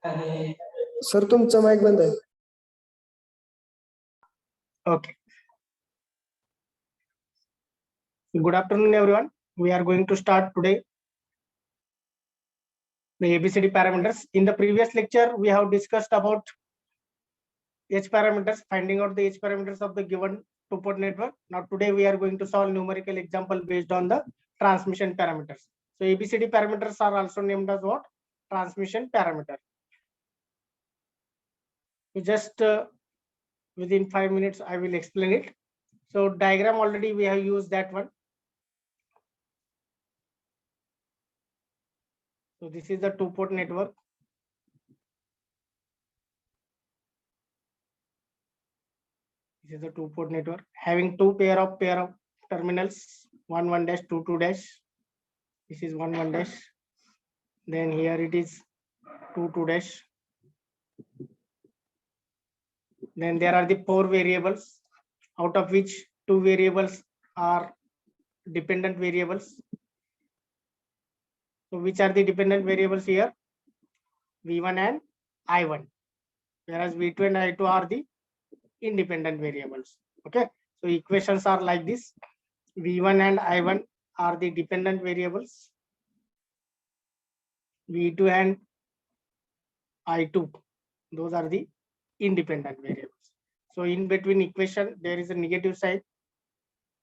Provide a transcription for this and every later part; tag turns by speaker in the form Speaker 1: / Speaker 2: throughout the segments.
Speaker 1: Sir तुमचा mike बंद आहे.
Speaker 2: Okay. Good afternoon, everyone. We are going to start today the ABCD parameters. In the previous lecture, we have discussed about H parameters, finding out the H parameters of the given two-port network. Now today we are going to solve numerical example based on the transmission parameters. So ABCD parameters are also named as what? Transmission parameter. So just within 5 minutes, I will explain it. So diagram already we have used that one. So this is the two-port network. This is the two-port network having two pair of terminals, 1 dash 2 dash. This is 1 dash. Then here it is 2 dash. Then there are the 4 variables, out of which 2 variables are dependent variables. So which are the dependent variables here? V1 and I1, whereas V2 and I2 are the independent variables. Okay, so equations are like this: V1 and I1 are the dependent variables, V2 and I2, those are the independent variables. So in between equation there is a negative sign.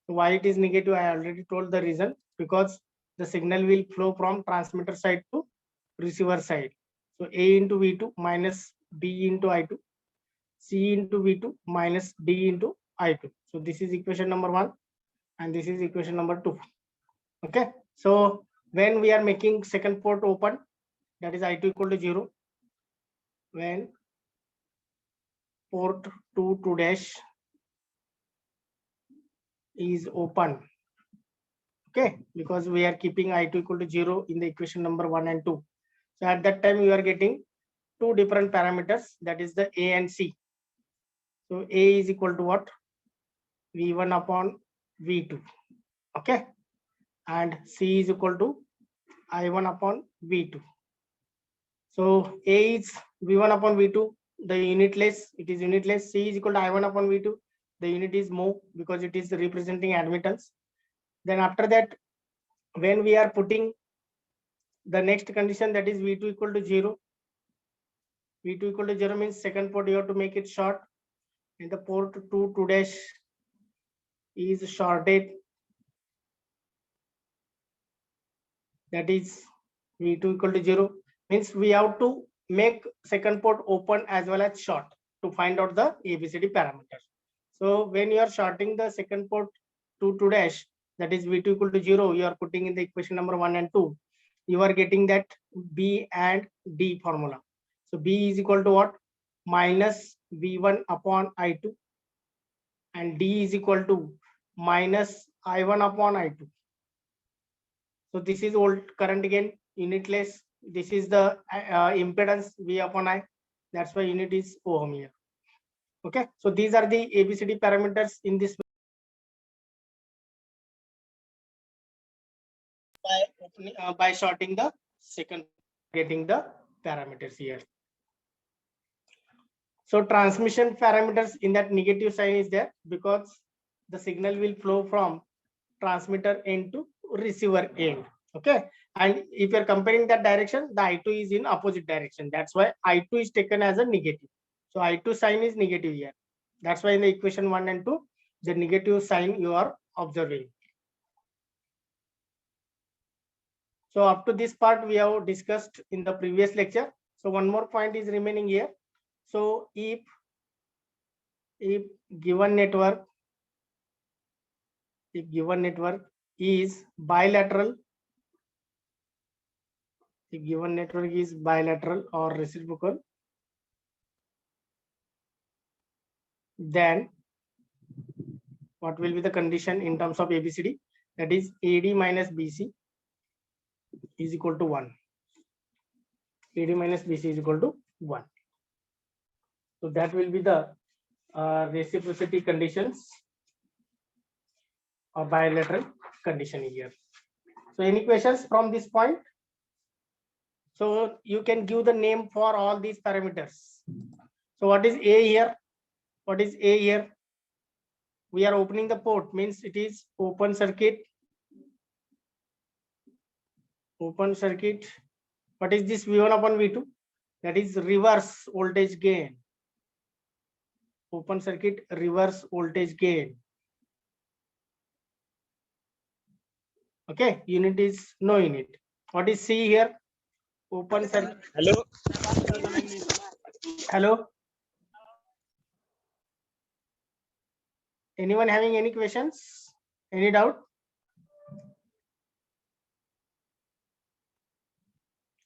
Speaker 2: Why it is negative? I already told the reason, because the signal will flow from transmitter side to receiver side. So A into V2 minus B into I2, C into V2 minus D into I2. So this is equation number 1 and this is equation number 2. Okay, so when we are making second port open, that is I2 equal to 0. When port 2 dash is open, okay, because we are keeping I2 equal to 0 in the equation number 1 and 2. So at that time you are getting two different parameters, that is the A and C. So A is equal to what? V1 upon V2, okay, and C is equal to I1 upon V2. So A is V1 upon V2, the unitless, it is unitless. C is equal to I1 upon V2, the unit is mho because it is representing admittance. Then after that, when we are putting the next condition, that is V2 equal to 0. V2 equal to 0 means second port you have to make it short, and the port 2 dash is shorted, that is V2 equal to 0, means we have to make second port open as well as short to find out the ABCD parameters. So when you are shorting the second port 2 dash, that is V2 equal to 0, you are putting in the equation number 1 and 2, you are getting that B and D formula. So B is equal to what? Minus V1 upon I2, and D is equal to minus I1 upon I2. So this is old current again, unitless. This is the impedance V upon I. That's why unit is ohm here. Okay, so these are the ABCD parameters in this by shorting the second, getting the parameters here. So transmission parameters, in that negative sign is there because the signal will flow from transmitter end to receiver end. Okay, and if you're comparing that direction, the I2 is in opposite direction. That's why I2 is taken as a negative. So I2 sign is negative here. That's why in the equation 1 and 2, the negative sign you are observing. So up to this part we have discussed in the previous lecture. So one more point is remaining here. So if given network is bilateral, if given network is bilateral or reciprocal, then what will be the condition in terms of ABCD? That is AD minus BC is equal to 1. AD minus BC is equal to 1. So that will be the reciprocity conditions or bilateral condition here. So any questions from this point? So you can give the name for all these parameters. So what is A here? What is A here? We are opening the port, means it is open circuit. Open circuit. What is this V1 upon V2? That is reverse voltage gain. Open circuit reverse voltage gain. Okay, unit is no unit. What is C here? Open circuit.
Speaker 1: Hello.
Speaker 2: Hello. Anyone having any questions? Any doubt?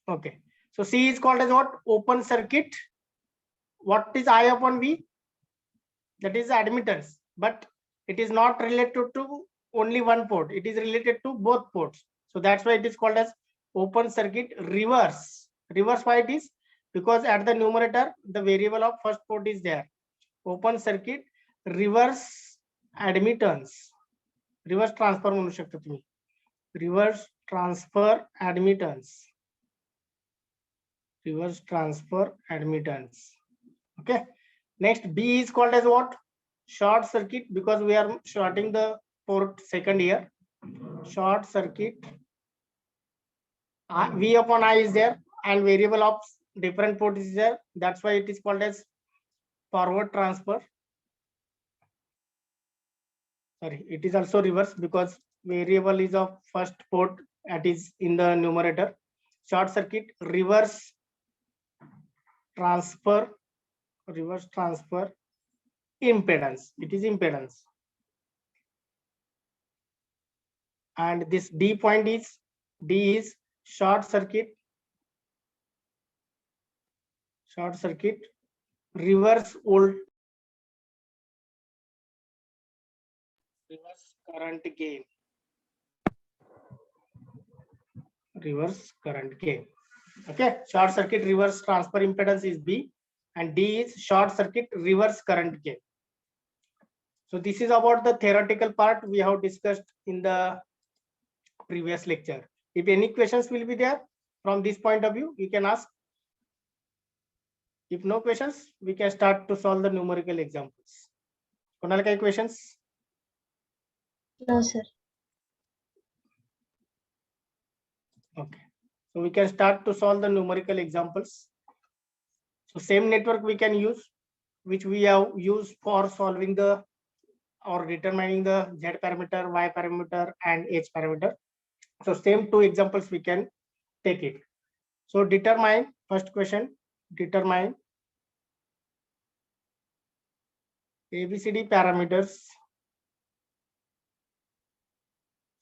Speaker 2: Okay. So C is called as what? Open circuit. What is I upon V? That is admittance, but it is not related to only one port. It is related to both ports. So that's why it is called as open circuit reverse. Reverse why it is? Because at the numerator, the variable of first port is there. Open circuit reverse admittance. Reverse transfer म्हणू शकता तुम्ही. Reverse transfer admittance. Reverse transfer admittance. Okay. Next, B is called as what? Short circuit, because we are shorting the port second here. Short circuit. V upon I is there, and variable of different port is there. That's why it is called as forward transfer. Sorry, it is also reverse because variable is of first port, that is in the numerator. Short circuit reverse transfer. Reverse transfer impedance. It is impedance. And this D point is, D is short circuit. Short circuit reverse current gain. Reverse current gain. Okay, short circuit reverse transfer impedance is B, and D is short circuit reverse current gain. So this is about the theoretical part we have discussed in the previous lecture. If any questions will be there from this point of view, you can ask. If no questions, we can start to solve the numerical examples. Kunal, any questions?
Speaker 3: No, sir.
Speaker 2: Okay, so we can start to solve the numerical examples. So same network we can use, which we have used for solving the or determining the Z parameter, Y parameter, and H parameter. So same two examples we can take it. So determine, first question, determine ABCD parameters.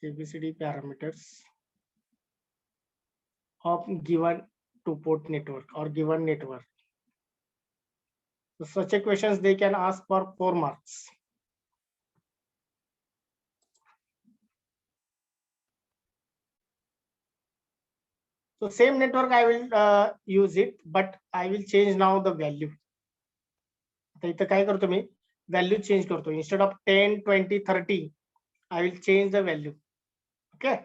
Speaker 2: ABCD parameters of given two-port network or given network. So such a questions they can ask for 4 marks. So same network I will use it, but I will change now the value. इथं काय करतो मी value change करतो. Instead of 10, 20, 30, I will change the value. Okay.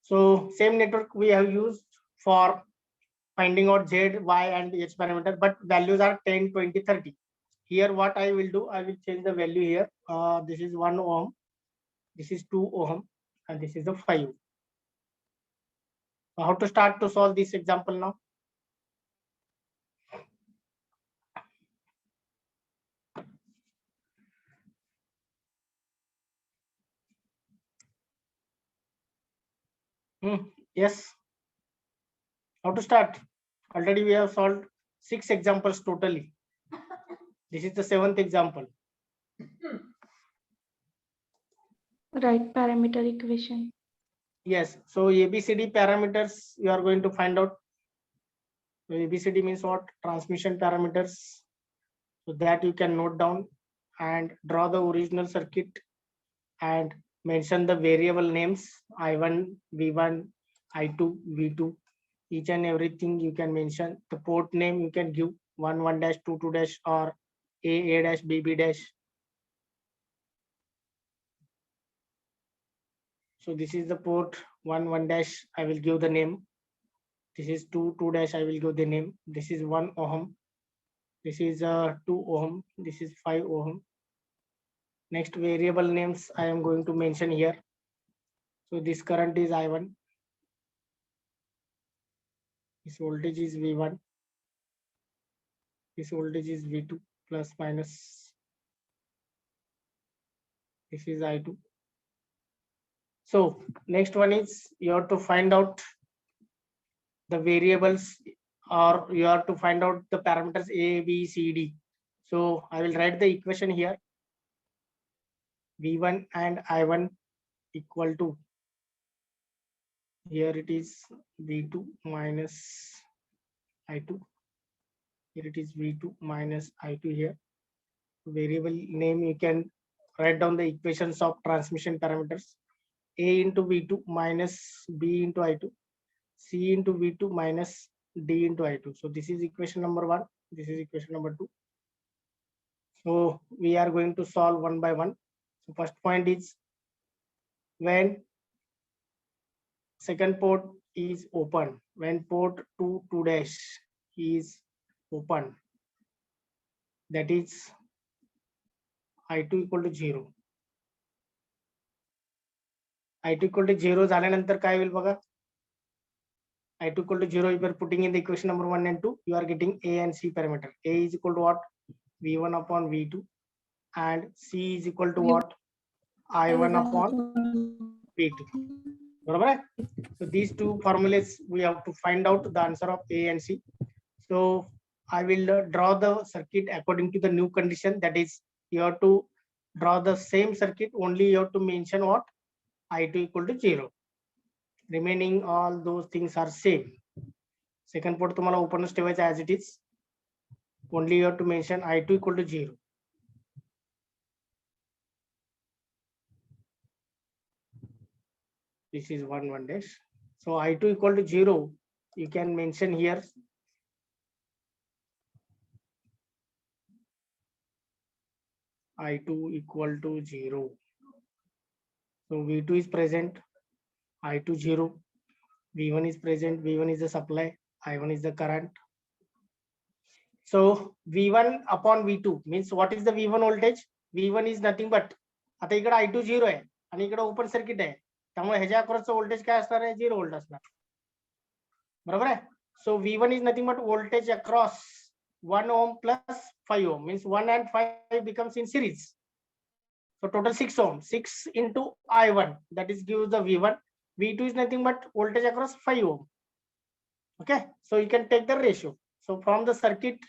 Speaker 2: So same network we have used for finding out Z, Y, and H parameter, but values are 10, 20, 30. Here what I will do, I will change the value here. This is 1 ohm, this is 2 ohm, and this is the 5. So how to start to solve this example now? Yes. How to start? Already we have solved 6 examples totally. This is the 7th example.
Speaker 3: Right parameter equation.
Speaker 2: Yes. So ABCD parameters you are going to find out. So ABCD means what? Transmission parameters. So that you can note down and draw the original circuit and mention the variable names I1, V1, I2, V2. Each and everything you can mention. The port name you can give 1, 1 dash, 2, 2 dash, or A dash, B dash. So this is the port 1, 1 dash. I will give the name. This is 2 dash, I will give the name. This is 1 ohm. This is 2 ohm. This is 5 ohm. Next variable names I am going to mention here. So this current is I1. This voltage is V1. This voltage is V2 plus minus. This is I2. So next one is you have to find out the variables, or you have to find out the parameters A, B, C, D. So I will write the equation here. V1 and I1 equal to, here it is V2 minus I2. Here it is V2 minus I2 here. Variable name, you can write down the equations of transmission parameters. A into V2 minus B into I2. C into V2 minus D into I2. So this is equation number 1. This is equation number 2. So we are going to solve one by one. So first point is, when second port is open, when port 2 dash is open, that is I2 equal to 0. I2 equal to 0 झाल्यानंतर काय होईल बघा. I2 equal to 0, if you are putting in the equation number 1 and 2, you are getting A and C parameter. A is equal to what? V1 upon V2, and C is equal to what? I1 upon V2. Right? So these two formulas we have to find out the answer of A and C. So I will draw the circuit according to the new condition. That is, you have to draw the same circuit, only you have to mention what? I2 equal to 0. Remaining all those things are same. Second port तुम्हाला open ठेवायचा as it is. Only you have to mention I2 equal to 0. This is 1 dash. So I2 equal to 0, you can mention here. I2 equal to 0. So V2 is present, I2 0. V1 is present, V1 is the supply, I1 is the current. So V1 upon V2 means what is the V1 voltage? V1 is nothing but, आता इकडे I2 0 आहे आणि इकडे open circuit आहे, त्यामुळे ह्याच्या अक्रॉसचं voltage काय असणार आहे? 0 व्होल्ट असणार. बरोबर आहे. So V1 is nothing but voltage across 1 ohm plus 5 ohm, means 1 and 5 becomes in series. So total 6 ohm. 6 into I1, that is gives the V1. V2 is nothing but voltage across 5 ohm. Okay, so you can take the ratio. So from the circuit,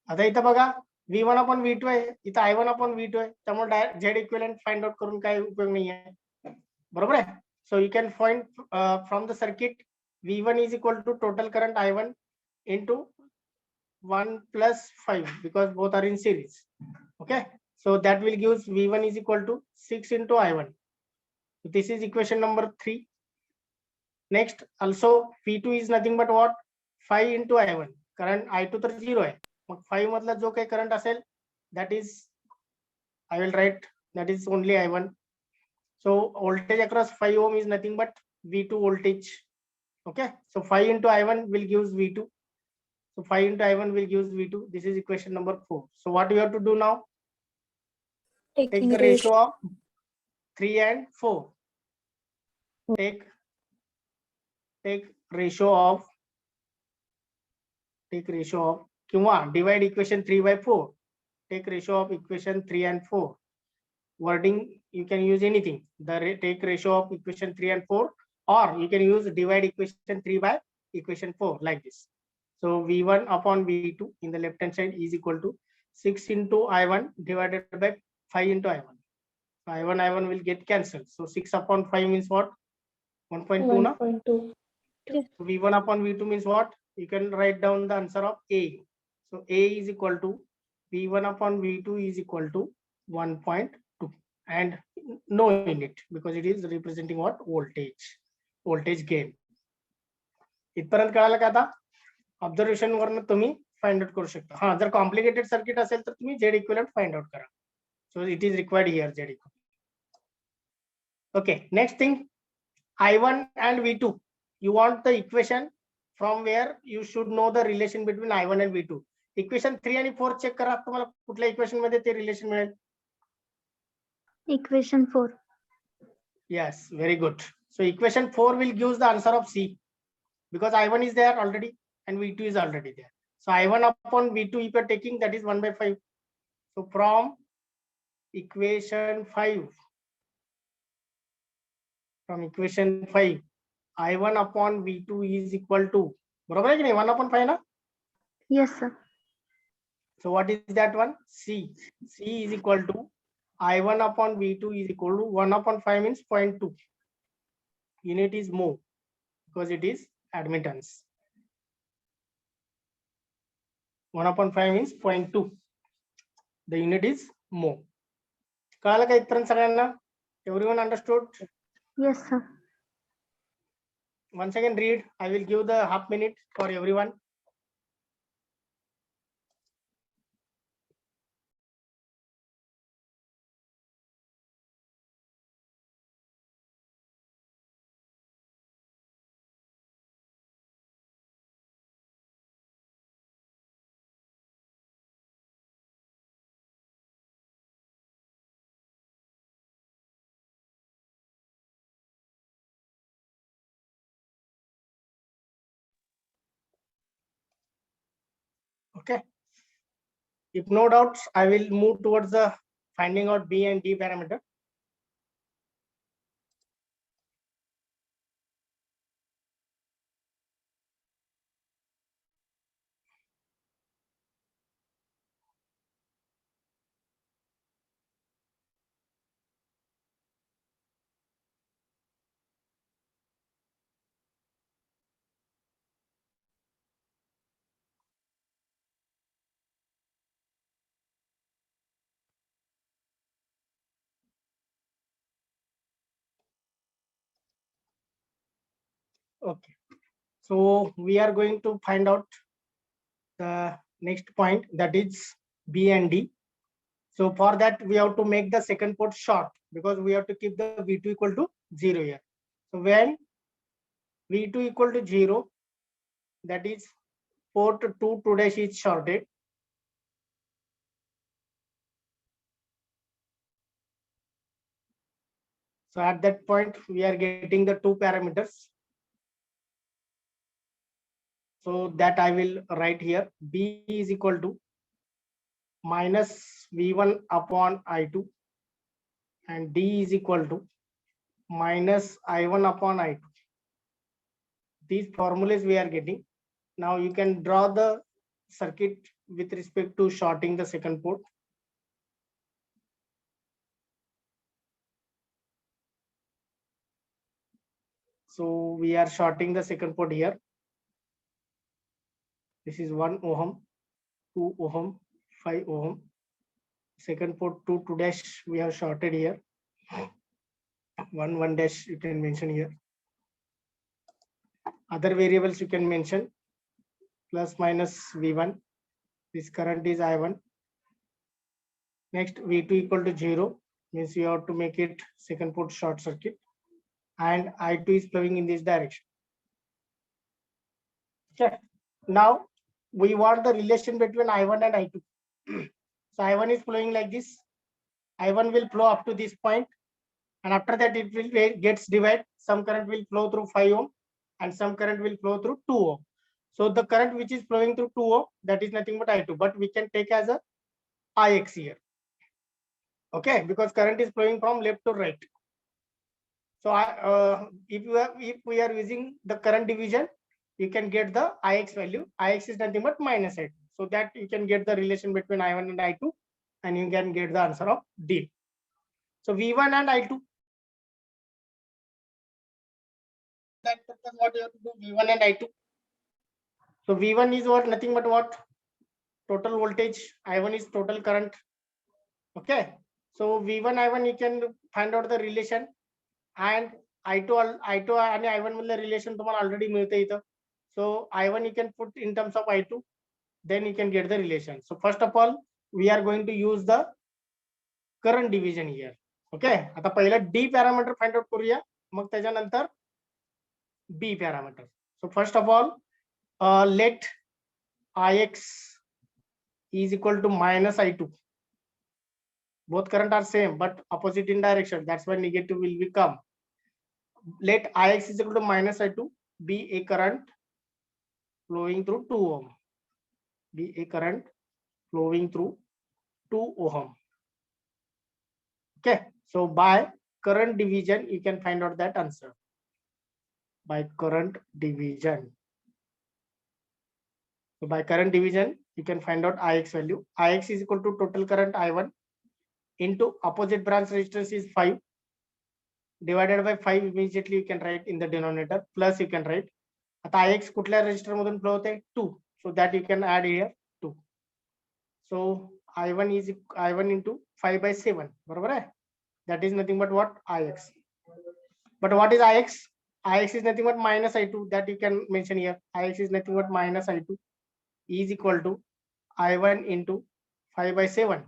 Speaker 2: आता इथं बघा V1 upon V2 आहे, इथं I1 upon V2 आहे, त्यामुळे Z equivalent find out करून काय उपयोग नाही आहे. बरोबर आहे. So you can find from the circuit V1 is equal to total current I1 into 1 plus 5, because both are in series. Okay, so that will give V1 is equal to 6 into I1. So this is equation number 3. Next, also V2 is nothing but what? 5 into I1. Current I2 तर 0 आहे, मग 5 मधला जो काही current असेल, that is, I will write, that is only I1. So voltage across 5 ohm is nothing but V2 voltage. Okay, so 5 into I1 will give V2. So 5 into I1 will give V2. This is equation number 4. So what you have to do now? Take the ratio of 3 and 4. Take ratio of किंवा divide equation 3 by 4. Take ratio of equation 3 and 4. Wording you can use anything. Take ratio of equation 3 and 4, or you can use divide equation 3 by equation 4 like this. So V1 upon V2 in the left hand side is equal to 6 into I1 divided by 5 into I1. So I1 will get cancelled. So 6 upon 5 means what? 1.2 na?
Speaker 3: 1.2.
Speaker 2: So V1 upon V2 means what? You can write down the answer of A. So A is equal to V1 upon V2 is equal to 1.2, and no in it, because it is representing what? Voltage gain. इथपर्यंत कळालं का आता? Observation वरून तुम्ही find out करू शकता. हा, जर कॉम्प्लिकेटेड सर्किट असेल तर तुम्ही Z इक्विव्हॅलेंट फाइंड आउट करा. So it is required here Z equivalent. Okay, next thing, I1 and V2. You want the equation from where you should know the relation between I1 and V2. Equation 3 आणि 4 check करा, तुम्हाला कुठल्या equation मध्ये ते relation मिळेल.
Speaker 3: Equation 4.
Speaker 2: Yes, very good. So equation 4 will give the answer of C, because I1 is there already and V2 is already there. So I1 upon V2 if you are taking, that is 1 by 5. So from equation 5, I1 upon V2 is equal to, बरोबर आहे की नाही, 1 upon 5 ना?
Speaker 3: Yes, sir.
Speaker 2: So what is that one? C. C is equal to I1 upon V2 is equal to 1 upon 5 means 0.2. Unit is mho, because it is admittance. 1 upon 5 means 0.2. The unit is mho. कळालं का इथपर्यंत सगळ्यांना? Everyone understood?
Speaker 3: Yes, sir.
Speaker 2: Once again read. I will give the half minute for everyone. Okay. If no doubts, I will move towards the finding out B and D parameter. Okay. So we are going to find out the next point, that is B and D. So for that, we have to make the second port short, because we have to keep the V2 equal to 0 here. So when V2 equal to 0, that is port 2 dash is shorted. So at that point, we are getting the two parameters. So that I will write here. B is equal to minus V1 upon I2, and D is equal to minus I1 upon I2. These formulas we are getting. Now you can draw the circuit with respect to shorting the second port. So we are shorting the second port here. This is 1 ohm, 2 ohm, 5 ohm. Second port 2 dash we have shorted here. 1 dash you can mention here. Other variables you can mention, plus minus V1. This current is I1. Next, V2 equal to 0 means you have to make it second port short circuit, and I2 is flowing in this direction. Okay. Now we want the relation between I1 and I2. So I1 is flowing like this. I1 will flow up to this point, and after that it will gets divided. Some current will flow through 5 ohm, and some current will flow through 2 ohm. So the current which is flowing through 2 ohm, that is nothing but I2, but we can take as a Ix here. Okay, because current is flowing from left to right. So if we are using the current division, you can get the Ix value. Ix is nothing but minus I2. So that you can get the relation between I1 and I2, and you can get the answer of D. So V1 and I2. That what you have to do, V1 and I2. So V1 is what, nothing but what, total voltage. I1 is total current. Okay. So V1 I1 you can find out the relation, and I2 आणि I1 मधलं relation तुम्हाला already मिळतं इथं. So I1 you can put in terms of I2, then you can get the relation. So first of all, we are going to use the current division here. Okay, आता पहिलं D parameter find out करूया, मग त्याच्यानंतर B parameter. So first of all let ix is equal to minus I2. Both current are same but opposite in direction, that's why negative will become. Let ix is equal to minus I2 be a current flowing through 2 ohm. Be a current flowing through 2 ohm. Okay, so by current division you can find out that answer. By current division. So by current division you can find out ix value. Ix is equal to total current I1 into opposite branch resistance is 5 divided by 5. Immediately you can write in the denominator, plus you can write आता ix कुठल्या resistor मधून flow होते 2, so that you can add here 2. So I1 is I1 into 5 by 7, बरोबर आहे, that is nothing but what, ix. But what is ix? Ix is nothing but minus I2, that you can mention here. Ix is nothing but minus I2 is equal to I1 into 5 by 7.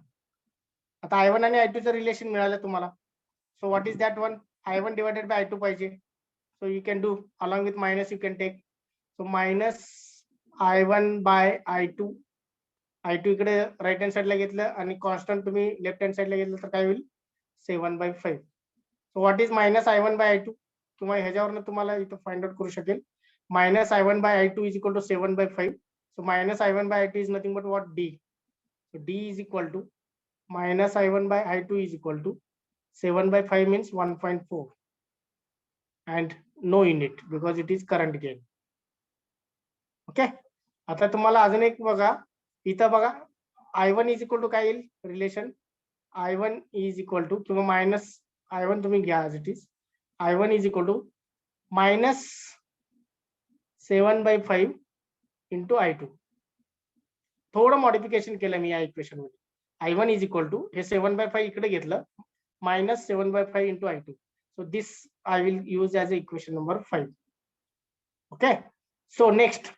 Speaker 2: आता I1 आणि I2 चं relation मिळालं तुम्हाला. So what is that one? I1 divided by I2 पाहिजे. So you can do along with minus you can take. So minus I1 by I2. I2 इकडे right hand साइडला घेतलं आणि कॉन्स्टंट तुम्ही लेफ्ट हँड साइडला घेतलं तर काय होईल 7/5. So what is minus I1 by I2? किंवा ह्याच्यावरनं तुम्हाला इथं फाइंड आउट करू शकेल. Minus I1 by I2 is equal to 7/5. So minus I1 by I2 is nothing but what, D. So D is equal to minus I1 by I2 is equal to 7/5 means 1.4 and no unit because it is current gain. Okay, आता तुम्हाला अजून एक बघा, इथं बघा I1 is equal to काय येईल relation, I1 is equal to किंवा मायनस I1 तुम्ही घ्या as it is, I1 is equal to minus 7/5 into I2. थोडं मॉडिफिकेशन केलं मी या इक्वेशन मध्ये. I1 is equal to हे 7/5 इकडे घेतलं minus 7/5 into I2. So this I will use as a equation number 5. Okay, so next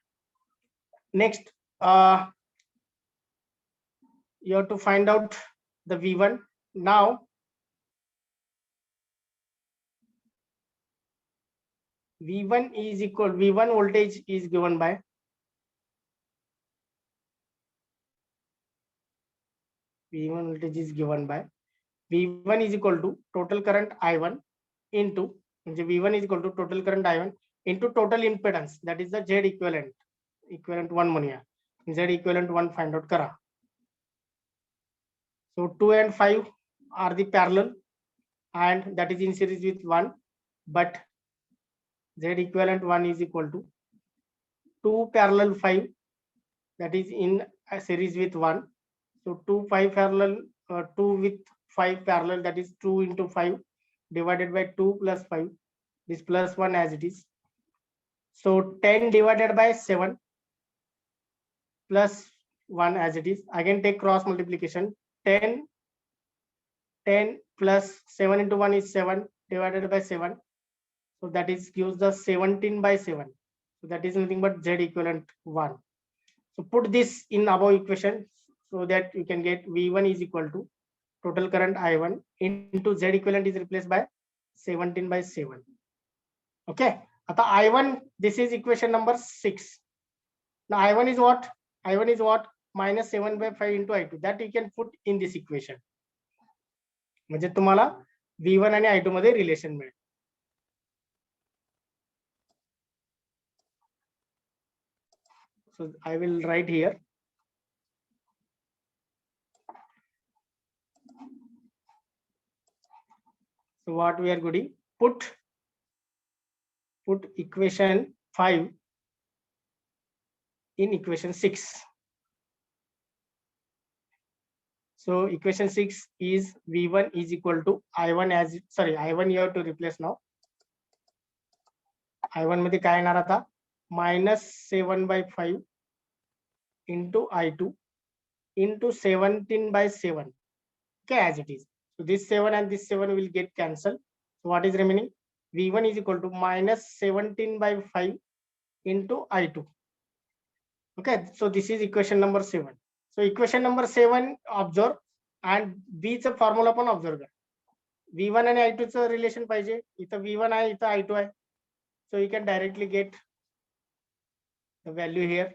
Speaker 2: you have to find out the V1. Now V1 is equal, V1 voltage is given by V1 voltage is given by V1 is equal to total current I1 into V1 is equal to total current I1 into total impedance, that is the Z equivalent. Equivalent 1 म्हणूया, Z equivalent 1 find out करा. So 2 and 5 are the parallel and that is in series with 1, but Z equivalent 1 is equal to 2 parallel 5, that is in a series with 1. So 2 5 parallel 2 with 5 parallel, that is 2 into 5 divided by 2 plus 5, this plus 1 as it is. So 10 divided by 7 plus 1 as it is. Again take cross multiplication. 10 plus 7 into 1 is 7 divided by 7. So that is gives the 17/7. So that is nothing but Z equivalent 1. So put this in above equation so that you can get V1 is equal to total current I1 into Z equivalent is replaced by 17/7. Okay, आता I1, this is equation number 6. Now I1 is what? I1 is what? Minus 7/5 into I2. That you can put in this equation. म्हणजे तुम्हाला V1 आणि I2 मध्ये relation मिळेल. So I will write here. So what we are going to put equation 5 in equation 6. So equation 6 is V1 is equal to I1 as, sorry, I1 you have to replace now. I1 मध्ये काय येणार आता minus 7/5 into I2 into 17/7. Okay, as it is. So this 7 and this 7 will get cancelled. So what is remaining? V1 is equal to minus 17/5 into I2. Okay, so this is equation number 7. So equation number 7 observe and B चा formula पण observe करा. V1 आणि I2 चं relation पाहिजे. इथं V1 आहे, इथं I2 आहे. So you can directly get the value here.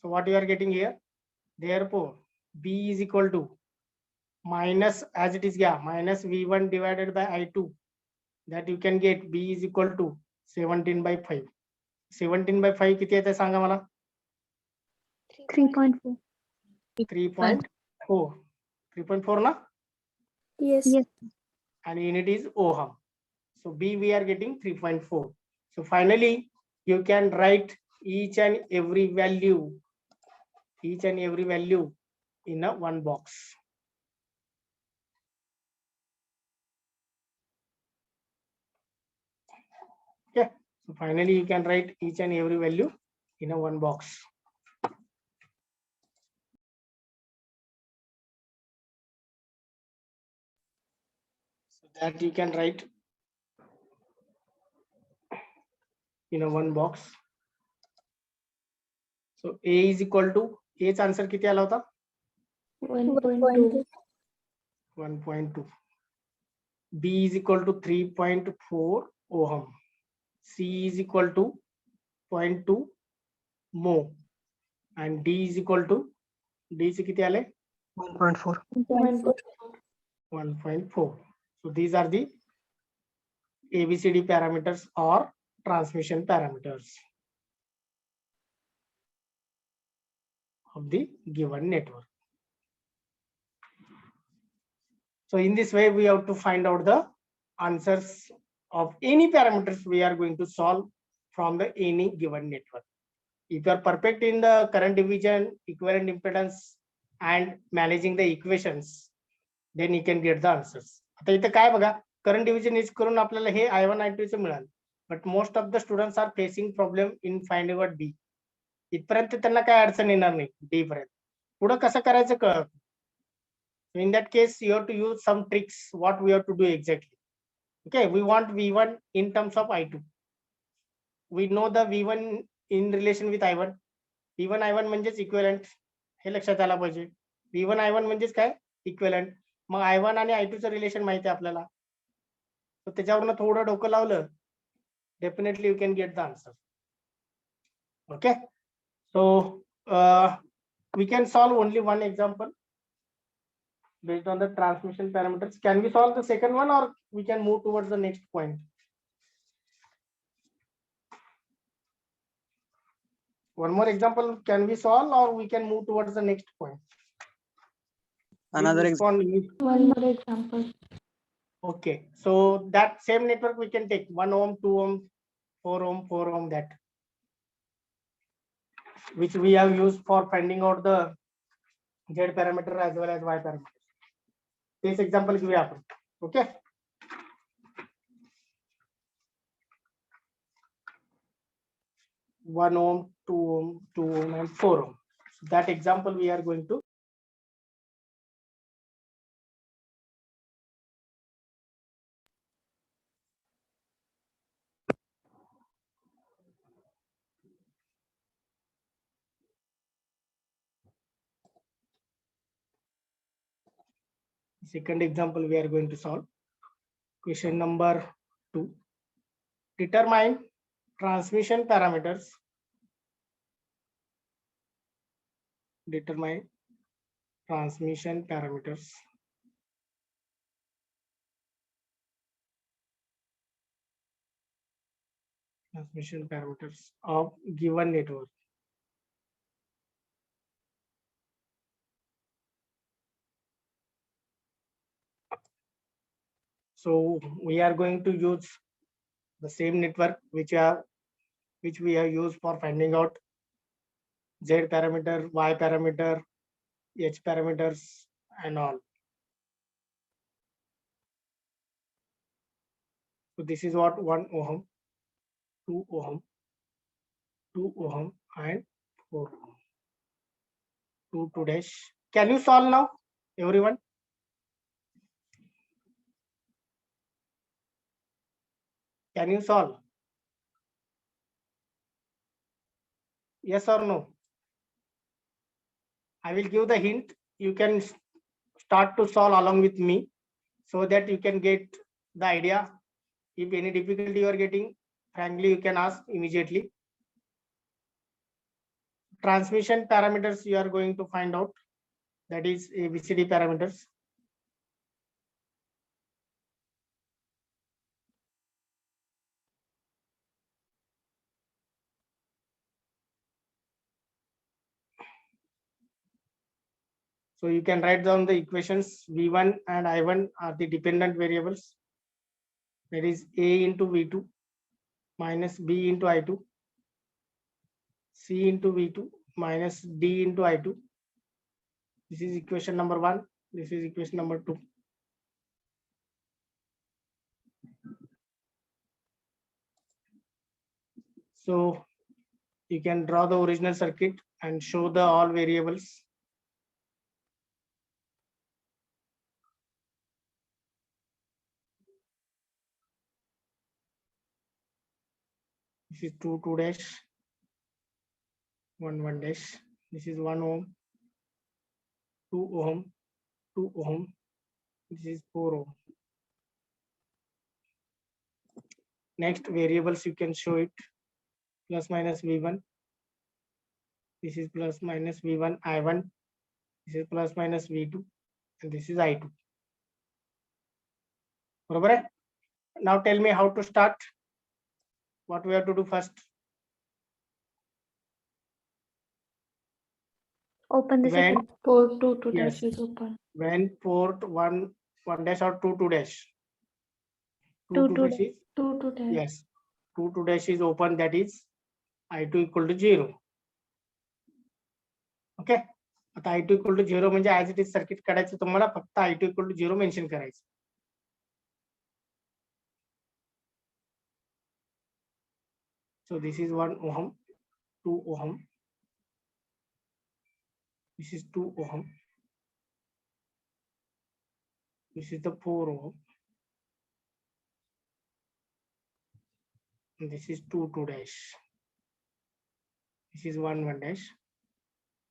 Speaker 2: So what you are getting here? Therefore, B is equal to minus, as it is, yeah, minus V1 divided by I2. That you can get B is equal to 17/5. 17/5 किती येते सांगा मला?
Speaker 3: 3.4.
Speaker 2: 3.4. 3.4 ना?
Speaker 1: Yes.
Speaker 3: Yes.
Speaker 2: And unit is ohm. So B we are getting 3.4. So finally you can write each and every value in a one box. Okay, so finally you can write each and every value in a one box. So that you can write in a one box. So A is equal to, A's answer किती आला होता?
Speaker 1: 1.2.
Speaker 2: 1.2. B is equal to 3.4 ohm. C is equal to 0.2 mho. And D is equal to, D से किती आले?
Speaker 4: 1.4.
Speaker 2: 1.4. So these are the ABCD parameters or transmission parameters of the given network. So in this way, we have to find out the answers of any parameters we are going to solve from the any given network. If you are perfect in the current division, equivalent impedance, and managing the equations, then you can get the answers. आता इथं काय बघा, current division use करून आपल्याला हे I1 I2 चं मिळालं. But most of the students are facing problem in finding out D. इथपर्यंत त्यांना काय अडचण येणार नाही D पर्यंत. पुढे कसं करायचं कळत. In that case, you have to use some tricks. What we have to do exactly? Okay, we want V1 in terms of I2. We know the V1 in relation with I1. V1 I1 म्हणजेच equivalent, हे लक्षात आलं पाहिजे. V1 I1 म्हणजेच काय? Equivalent. मग I1 आणि I2 चं relation माहिती आहे आपल्याला. तर त्याच्यावरनं थोडं डोकं लावलं, definitely you can get the answer. Okay, so we can solve only one example based on the transmission parameters. Can we solve the second one, or we can move towards the next point? One more example can we solve, or we can move towards the next point?
Speaker 4: Another
Speaker 2: Please respond.
Speaker 1: One more example.
Speaker 2: Okay, so that same network we can take 1 ohm, 2 ohm, 4 ohm, 4 ohm, that which we have used for finding out the Z parameter as well as Y parameter. This example give आपण. Okay. One ohm, 2 ohm, 2 ohm, and 4 ohm. So that example we are going to. Second example we are going to solve. Question number 2. Determine transmission parameters. Determine transmission parameters of given network. So we are going to use the same network which we have used for finding out Z parameter, Y parameter, H parameters, and all. So this is what 1 ohm, 2 ohm, 2 ohm, and 4 ohm. 2 dash. Can you solve now, everyone? Can you solve? Yes or no? I will give the hint. You can start to solve along with me so that you can get the idea. If any difficulty you are getting, frankly, you can ask immediately. Transmission parameters you are going to find out, that is ABCD parameters. So you can write down the equations. V1 and I1 are the dependent variables. That is A into V2 minus B into I2, C into V2 minus D into I2. This is equation number 1. This is equation number 2. So you can draw the original circuit and show the all variables. This is 2 dash, 1 dash. This is 1 ohm, 2 ohm, 2 ohm. This is 4 ohm. Next variables you can show it, plus minus V1. This is plus minus V1 I1. This is plus minus V2, and this is I2. Right? Now tell me how to start. What we have to do first?
Speaker 3: Open the
Speaker 2: When
Speaker 3: second.
Speaker 1: Port 2
Speaker 2: Yes.
Speaker 1: dash is open.
Speaker 2: when port 1 dash or 2 dash.
Speaker 3: 2
Speaker 2: dash is
Speaker 1: 2 dash.
Speaker 2: yes. 2 dash is open. That is I2 equal to 0. Okay. आता I2 equal to 0 म्हणजे as it is circuit काढायचं तुम्हाला फक्त I2 equal to 0 mention करायचं. So this is 1 ohm, 2 ohm. This is 2 ohm. This is the 4 ohm. And this is 2 dash. This is 1 dash.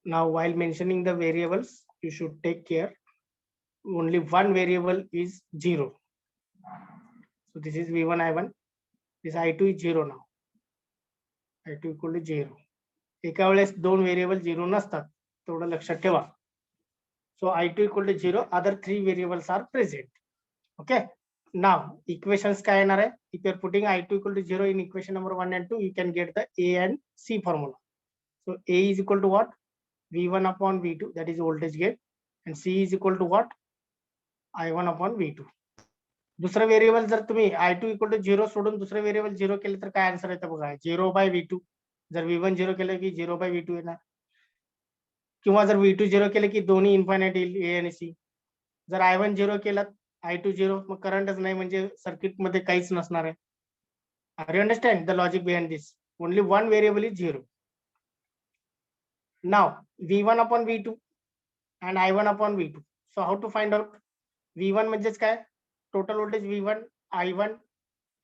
Speaker 2: Now while mentioning the variables, you should take care. Only one variable is 0. So this is V1 I1. This I2 is 0 now. I2 equal to 0. एका वेळेस दोन variable 0 नसतात, तेवढं लक्षात ठेवा. So I2 equal to 0, other 3 variables are present. Okay. Now equations काय येणार आहे? If you are putting I2 equal to 0 in equation number 1 and 2, you can get the A and C formula. So A is equal to what? V1 upon V2, that is voltage gain, and C is equal to what? I1 upon V2. दुसरं variable जर तुम्ही I2 equal to 0 सोडून दुसरं variable 0 केलं तर काय answer येतं बघा, 0 by V2. जर V1 0 केलं की 0 by V2 येणार, किंवा जर V2 0 केलं की दोन्ही इन्फायनाइट येईल, A आणि C. जर I1 0 केलं, I2 0, मग करंटच नाही म्हणजे सर्किट मध्ये काहीच नसणार आहे. Are you understand the logic behind this? Only one variable is 0. Now V1 upon V2 and I1 upon V2. So how to find out? V1 म्हणजेच काय? टोटल व्होल्टेज V1 I1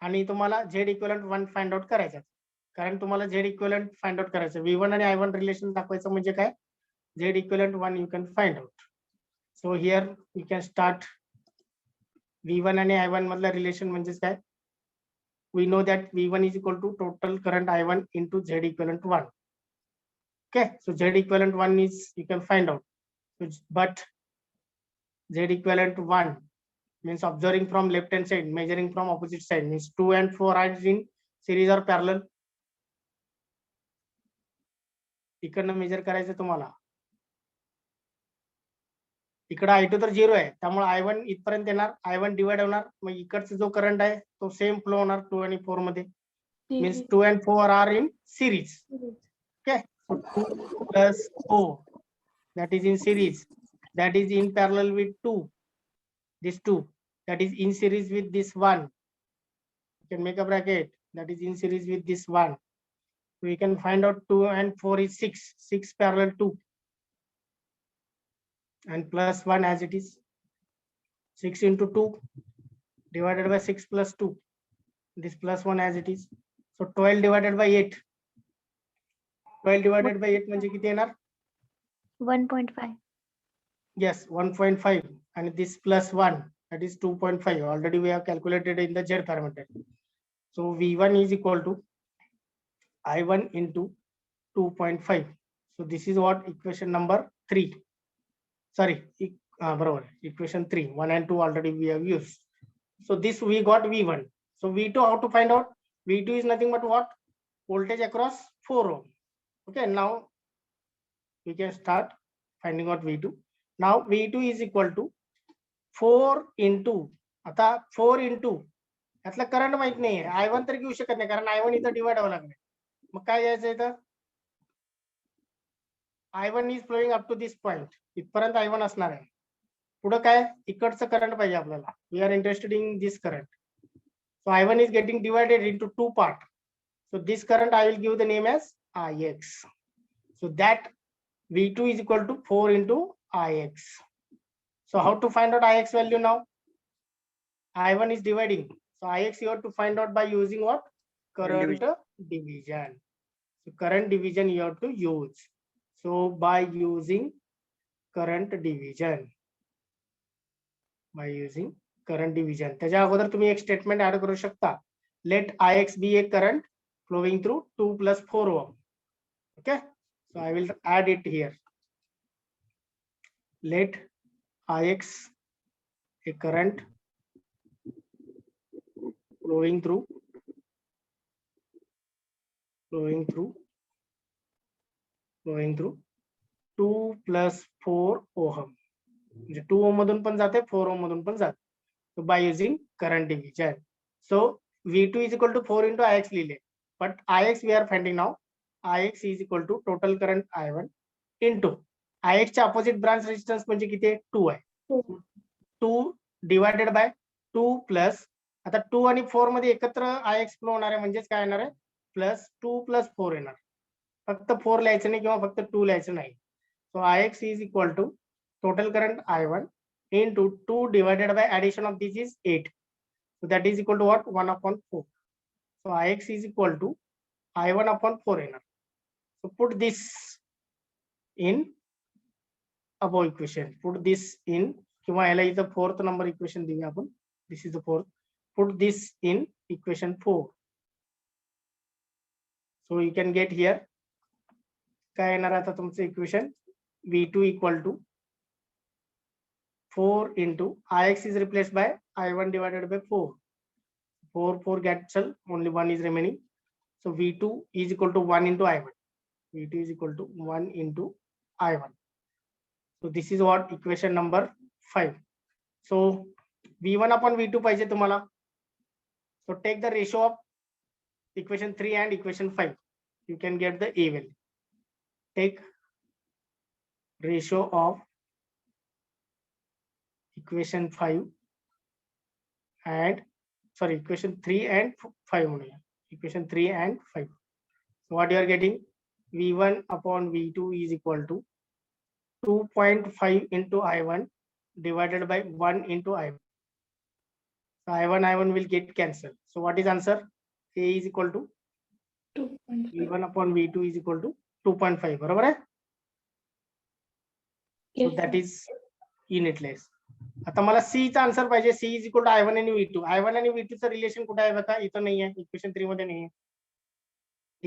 Speaker 2: आणि तुम्हाला Z इक्विव्हॅलेंट 1 फाइंड आउट करायचं. कारण तुम्हाला Z equivalent find out करायचं. V1 आणि I1 relation दाखवायचं म्हणजे काय? Z equivalent 1 you can find out. So here you can start. V1 आणि I1 मधला रिलेशन म्हणजेच काय? We know that V1 is equal to total current I1 into Z equivalent 1. Okay, so Z equivalent 1 is you can find out. But Z equivalent 1 means observing from left hand side, measuring from opposite side, means 2 and 4 are in series or parallel. इकडनं major करायचं तुम्हाला. इकडे I2 तर 0 आहे, त्यामुळे I1 इथपर्यंत येणार, I1 divide होणार, मग इकडचा जो करंट आहे तो सेम फ्लो होणार 2 आणि 4 मध्ये. Means 2 and 4 are in series. Okay, so 2 plus 4, that is in series, that is in parallel with 2, this 2, that is in series with this 1. You can make a bracket, that is in series with this 1. So we can find out 2 and 4 is 6 parallel 2, and plus 1 as it is. 6 into 2 divided by 6 plus 2, this plus 1 as it is. So 12 divided by 8. 12 divided by 8 म्हणजे किती येणार?
Speaker 3: 1.5.
Speaker 2: Yes, 1.5. and this plus 1, that is 2.5. Already we have calculated in the Z parameter. So V1 is equal to I1 into 2.5. So this is what equation number 3. Sorry, equation 3. 1 and 2 already we have used. So this we got V1. So V2, how to find out? V2 is nothing but what? Voltage across 4 ohm. Okay, now we can start finding out V2. Now V2 is equal to 4 into, आता 4 into यातला current माहित नाहीये, I1 तर घेऊ शकत नाही कारण I1 इथं डिवाइड व्हावं लागले. मग काय घ्यायचं इथं? I1 is flowing up to this point. इथपर्यंत I1 असणार आहे. पुढे काय? इकडचं करंट पाहिजे आपल्याला. We are interested in this current. So I1 is getting divided into two parts. So this current I will give the name as Ix. So that V2 is equal to 4 into Ix. So how to find out Ix value now? I1 is dividing. So Ix you have to find out by using what? Current division. So current division you have to use. So by using current division. By using current division. त्याच्या अगोदर तुम्ही एक statement add करू शकता. Let Ix be a current flowing through 2 plus 4 ohm. Okay. So I will add it here. Let Ix a current flowing through 2 plus 4 ohm. 2 ohm मधून पण जाते, 4 ohm मधून पण जाते. So by using current division. So V2 is equal to 4 into Ix लिहिले. But Ix we are finding now. Ix is equal to total current I1 into Ix च्या opposite branch resistance म्हणजे किती आहे? 2 आहे. 2 divided by 2 plus आता 2 आणि 4 मध्ये एकत्र Ix फ्लो होणार आहे म्हणजेच काय येणार आहे? प्लस 2 प्लस 4 येणार. फक्त 4 लिहायचं नाही किंवा फक्त 2 लिहायचं नाही. So Ix is equal to total current I1 into 2 divided by addition of this is 8. So that is equal to what? 1 upon 4. So Ix is equal to I1 upon 4 येणार. So put this in above equation. Put this in किंवा याला इथं fourth number equation देऊया आपण. This is the fourth. Put this in equation 4. So you can get here काय येणार आता तुमचं equation V2 equal to 4 into Ix is replaced by I1 divided by 4. 4 cancel, only 1 is remaining. So V2 is equal to 1 into I1. V2 is equal to 1 into I1. So this is what equation number 5. So V1 upon V2 पाहिजे तुम्हाला. So take the ratio of equation 3 and equation 5. You can get the A value. Take ratio of equation 5 and sorry equation 3 and 5 only. Equation 3 and 5. So what you are getting? V1 upon V2 is equal to 2.5 into I1 divided by 1 into I1. So I1 will get cancelled. So what is answer? A is equal to
Speaker 1: 2.5.
Speaker 2: V1 upon V2 is equal to 2.5. बरोबर आहे? So
Speaker 1: Yes,
Speaker 2: that
Speaker 1: sir.
Speaker 2: is unitless. आता मला C चा answer पाहिजे. C is equal to I1 आणि V2. I1 आणि V2 चं relation कुठे आहे बघा? इथं नाही आहे. इक्वेशन 3 मध्ये नाही आहे.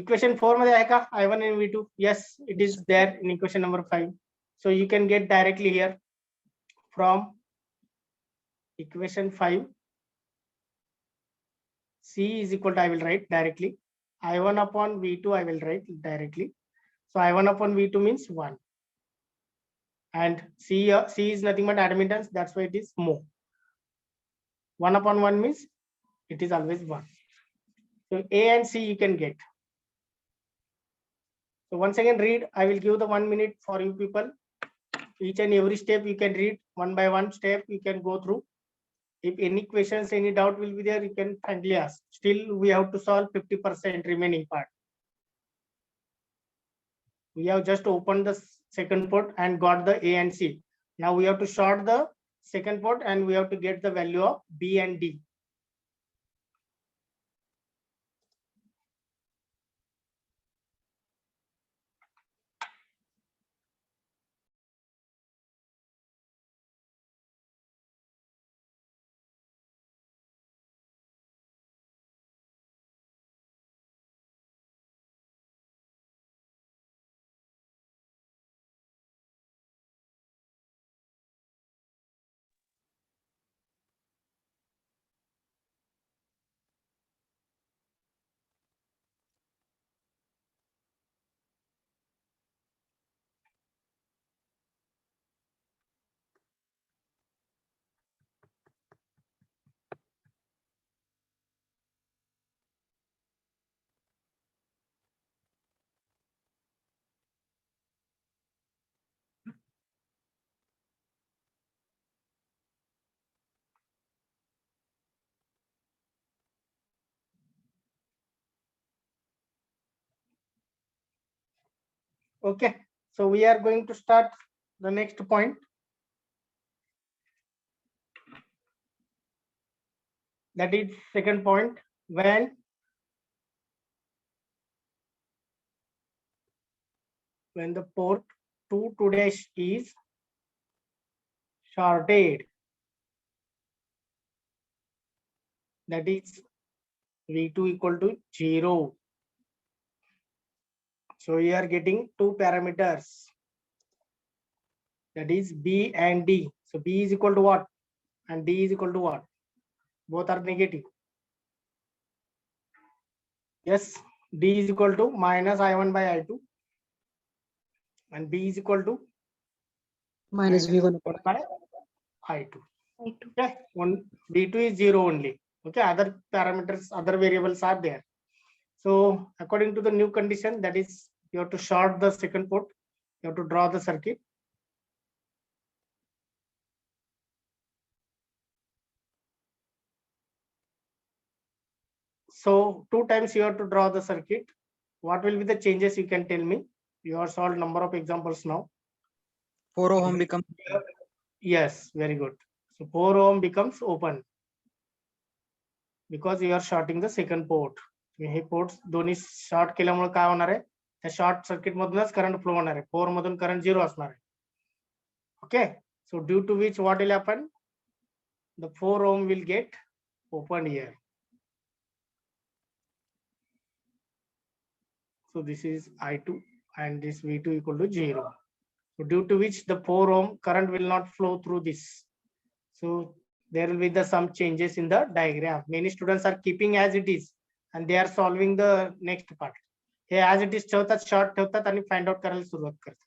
Speaker 2: इक्वेशन 4 मध्ये आहे का I1 आणि V2? Yes, it is there in equation number 5. So you can get directly here from equation 5. C is equal to I will write directly. I1 upon V2 I will write directly. So I1 upon V2 means 1. And C is nothing but admittance. That's why it is mho. 1 upon 1 means it is always 1. So A and C you can get. So once again read. I will give the 1 minute for you people. Each and every step you can read one by one step. You can go through. If any questions, any doubt will be there, you can kindly ask. Still, we have to solve 50% remaining part. We have just opened the second port and got the A and C. Now we have to short the second port and we have to get the value of B and D. Okay, so we are going to start the next point. That is second point, when the port 2 to dash is shorted, that is V2 equal to 0. So we are getting two parameters, that is B and D. So B is equal to what and D is equal to what? Both are negative. Yes, D is equal to minus I1 by I2 and B is equal to
Speaker 4: minus V1 upon
Speaker 2: by I2.
Speaker 1: I2.
Speaker 2: Okay, one B2 is 0 only. Okay, other parameters, other variables are there. So according to the new condition, that is you have to short the second port, you have to draw the circuit. So 2 times you have to draw the circuit. What will be the changes, you can tell me? You have solved number of examples now.
Speaker 4: 4 ohm becomes
Speaker 2: Yes, very good. So 4 ohm becomes open because you are shorting the second port. हे ports दोन्ही short केल्यामुळे काय होणार आहे, त्या short circuit मधूनच current flow होणार आहे, 4 मधून करंट 0 असणार आहे. Okay, so due to which what will happen, the 4 ohm will get opened here. So this is I2 and this V2 equal to 0. So due to which the 4 ohm current will not flow through this. So there will be some changes in the diagram. Many students are keeping as it is and they are solving the next part. Here as it is ठेवतात, short ठेवतात आणि find out करायला सुरुवात करतात.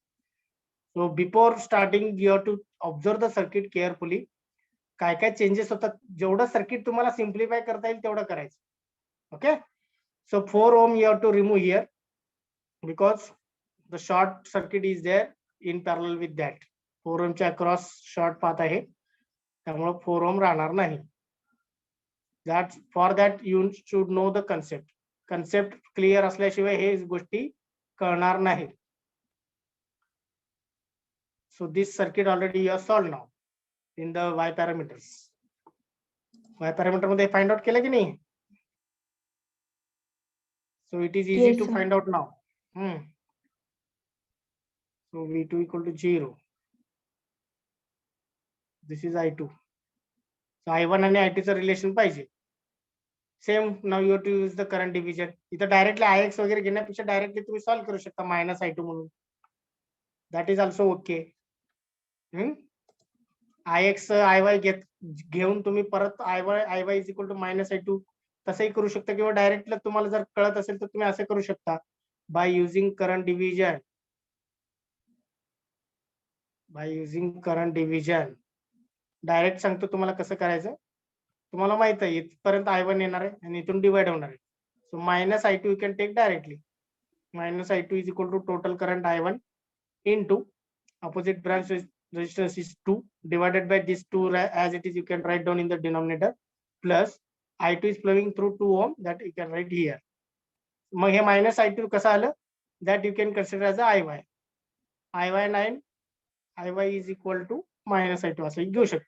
Speaker 2: So before starting you have to observe the circuit carefully. काय काय changes होतात, जेवढं सर्किट तुम्हाला सिम्प्लिफाय करता येईल तेवढं करायचं. Okay, so 4 ohm you have to remove here because the short circuit is there in parallel with that. 4 ohm च्या across short path आहे, त्यामुळे 4 ohm राहणार नाही. That for that you should know the concept. Concept clear असल्याशिवाय हे गोष्टी कळणार नाही. So this circuit already you have solved now in the Y parameters. Y parameter मध्ये find out केलं की नाही? So it is easy
Speaker 1: Yes,
Speaker 2: to
Speaker 1: sir.
Speaker 2: find out now. So V2 equal to 0. This is I2. So I1 आणि I2 चं relation पाहिजे. Same now you to use the current division. इथं directly IX वगैरे घेण्यापेक्षा directly तुम्ही solve करू शकता minus I2 म्हणून. That is also okay. IX IY घेऊन तुम्ही परत IY is equal to minus I2 तसंही करू शकता, किंवा डायरेक्टली तुम्हाला जर कळत असेल तर तुम्ही असं करू शकता by using current division. Direct सांगतो तुम्हाला कसं करायचं. तुम्हाला माहित आहे इथपर्यंत I1 येणार आहे आणि इथून डिवाइड होणार आहे. So minus I2 you can take directly. Minus I2 is equal to total current I1 into opposite branch resistance is 2 divided by this 2 as it is, you can write down in the denominator, plus I2 is flowing through 2 ohm, that you can write here. मग हे minus I2 कसं आलं, that you can consider as a IY. IY 9 IY is equal to minus I2 असं घेऊ शकतो.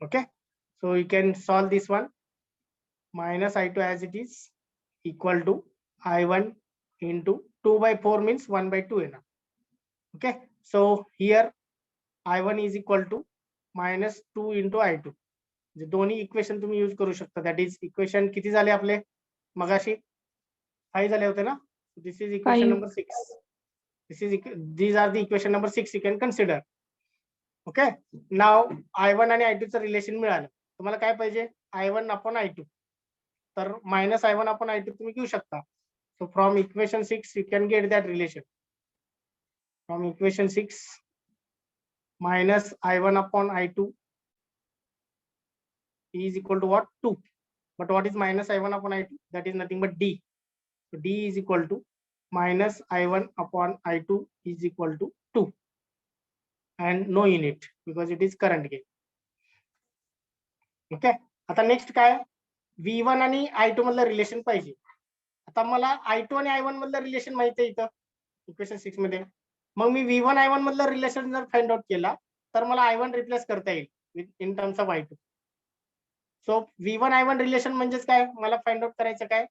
Speaker 2: Okay, so you can solve this one. Minus I2 as it is equal to I1 into 2 by 4 means 1 by 2 enough. Okay, so here I1 is equal to minus 2 into I2. जे दोन्ही equation तुम्ही use करू शकता. That is equation किती झाले आपले मगाशी? 5 झाले होते ना. This is equation
Speaker 1: 5.
Speaker 2: Number 6. These are the equation number 6 you can consider. Okay, now I1 आणि I2 चं रिलेशन मिळालं. तुम्हाला काय पाहिजे? I1 upon I2. तर मायनस I1 upon I2 तुम्ही घेऊ शकता. So from equation 6 you can get that relation. From equation 6 minus I1 upon I2 is equal to what? 2. But what is minus I1 upon I2? That is nothing but D. So D is equal to minus I1 upon I2 is equal to 2. And no unit because it is current gain. Okay, आता next काय? V1 आणि I2 मधलं relation पाहिजे. आता मला I2 आणि I1 मधलं relation माहिती आहे इथं. इक्वेशन 6 मध्ये. मग मी V1 I1 मधलं रिलेशन जर फाइंड आउट केला तर मला I1 रिप्लेस करता येईल in terms of I2. So V1 I1 relation म्हणजेच काय, मला फाइंड आउट करायचं काय,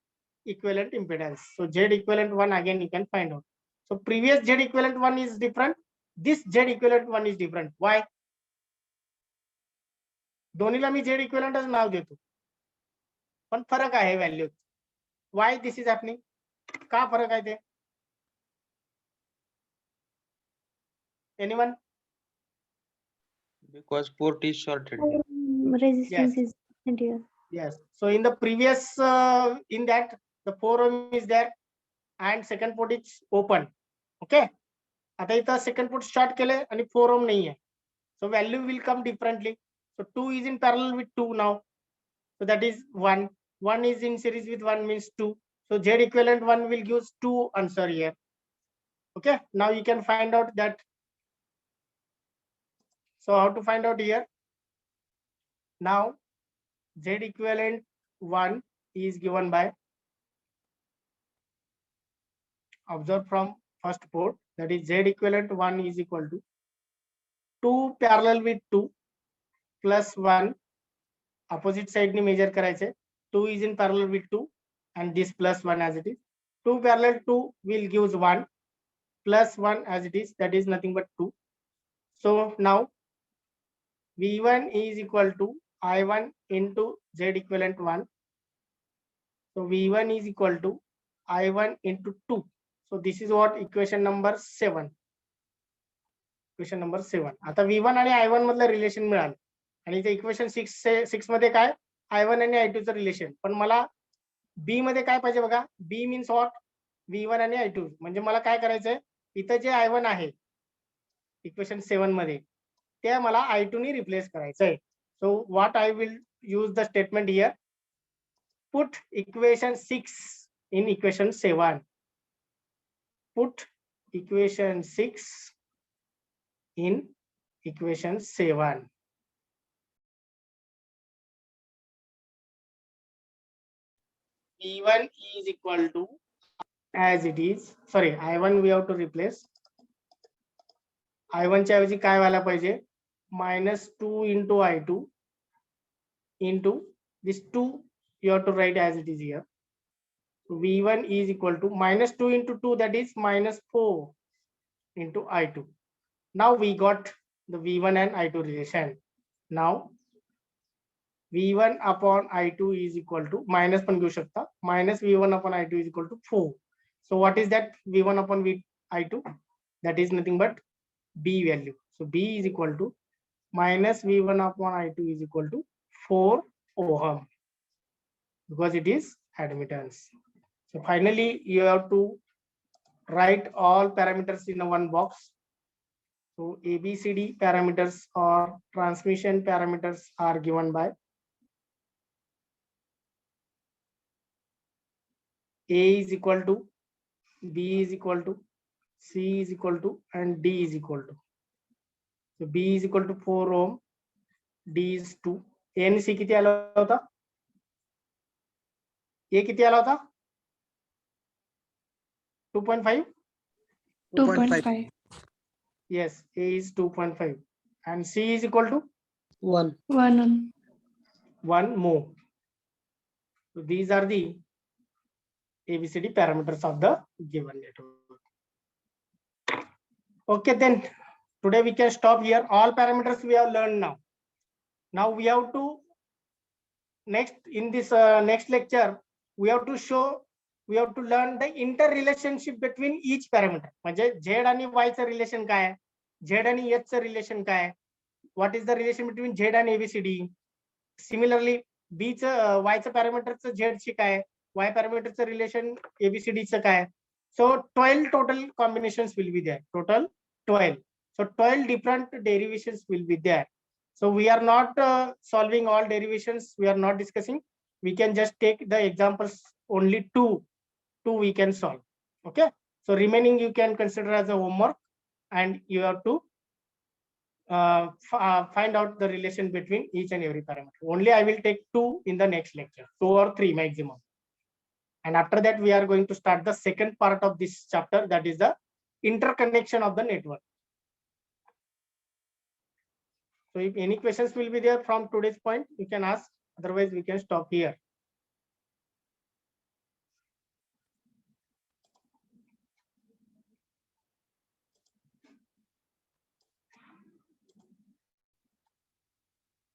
Speaker 2: equivalent impedance. So Z equivalent 1 again you can find out. So previous Z equivalent 1 is different, this Z equivalent 1 is different. Why? दोन्हीला मी Z equivalentच नाव देतो पण फरक आहे value. Why this is happening? का फरक आहे ते? Anyone?
Speaker 4: Because port is shorted.
Speaker 3: Resistance
Speaker 2: Yes.
Speaker 3: is different here.
Speaker 2: Yes. So in the previous, in that the 4 ohm is there and second port is open. Okay. आता इथं second port short केले आणि 4 ohm नाही आहे. So value will come differently. So 2 is in parallel with 2 now. So that is 1. 1 is in series with 1 means 2. So Z equivalent 1 will give 2 answer here. Okay. Now you can find out that. So how to find out here? Now Z equivalent 1 is given by, observe from first port, that is Z equivalent 1 is equal to 2 parallel with 2 plus 1, opposite side ni measure करायचे. 2 is in parallel with 2 and this plus 1 as it is. 2 parallel 2 will gives 1 plus 1 as it is, that is nothing but 2. So now V1 is equal to I1 into Z equivalent 1. So V1 is equal to I1 into 2. So this is what equation number 7. Equation number 7. आता V1 आणि I1 मधलं relation मिळालं आणि इथे equation 6 मध्ये काय, I1 आणि I2 चं रिलेशन. पण मला B मध्ये काय पाहिजे बघा, B मीन्स व्हॉट, V1 आणि I2. म्हणजे मला काय करायचंय, इथं जे I1 आहे इक्वेशन 7 मध्ये ते मला I2 नी रिप्लेस करायचंय. So what I will use the statement here, put equation 6 in equation 7. Put equation 6 in equation 7. V1 is equal to, as it is, sorry, I1 we have to replace. I1 च्या ऐवजी काय व्हायला पाहिजे, -2 into I2 into this 2 you have to write as it is here. V1 is equal to -2 into 2, that is -4 into I2. Now we got the V1 and I2 relation. Now V1 upon I2 is equal to, minus पण घेऊ शकता, minus V1 upon I2 is equal to 4. So what is that V1 upon I2? That is nothing but B value. So B is equal to minus V1 upon I2 is equal to 4 ohm because it is admittance. So finally you have to write all parameters in one box. So ABCD parameters or transmission parameters are given by A is equal to, B is equal to, C is equal to, and D is equal to. So B is equal to 4 ohm, D is 2. A and C किती आला होता? A किती आला होता? 2.5?
Speaker 1: 2.5.
Speaker 2: Yes, A is 2.5 and C is equal to
Speaker 4: 1.
Speaker 2: 1 mho. So these are the ABCD parameters of the given network. Okay, then today we can stop here. All parameters we have learned now. Now we have to in this next lecture we have to show, we have to learn the interrelationship between each parameter. म्हणजे Z आणि Y चं relation काय आहे, Z आणि H चं relation काय आहे, what is the relation between Z and ABCD. Similarly B चं Y चं पॅरामीटरचं Z शी काय आहे, Y पॅरामीटरचं रिलेशन ABCD चं काय आहे. So 12 total combinations will be there, total 12. So 12 different derivations will be there. So we are not solving all derivations, we are not discussing. We can just take the examples, only two we can solve. Okay, so remaining you can consider as a homework and you have to find out the relation between each and every parameter. Only I will take 2 in the next lecture, 2 or 3 maximum. And after that we are going to start the second part of this chapter, that is the interconnection of the network. So if any questions will be there from today's point, you can ask. Otherwise, we can stop here.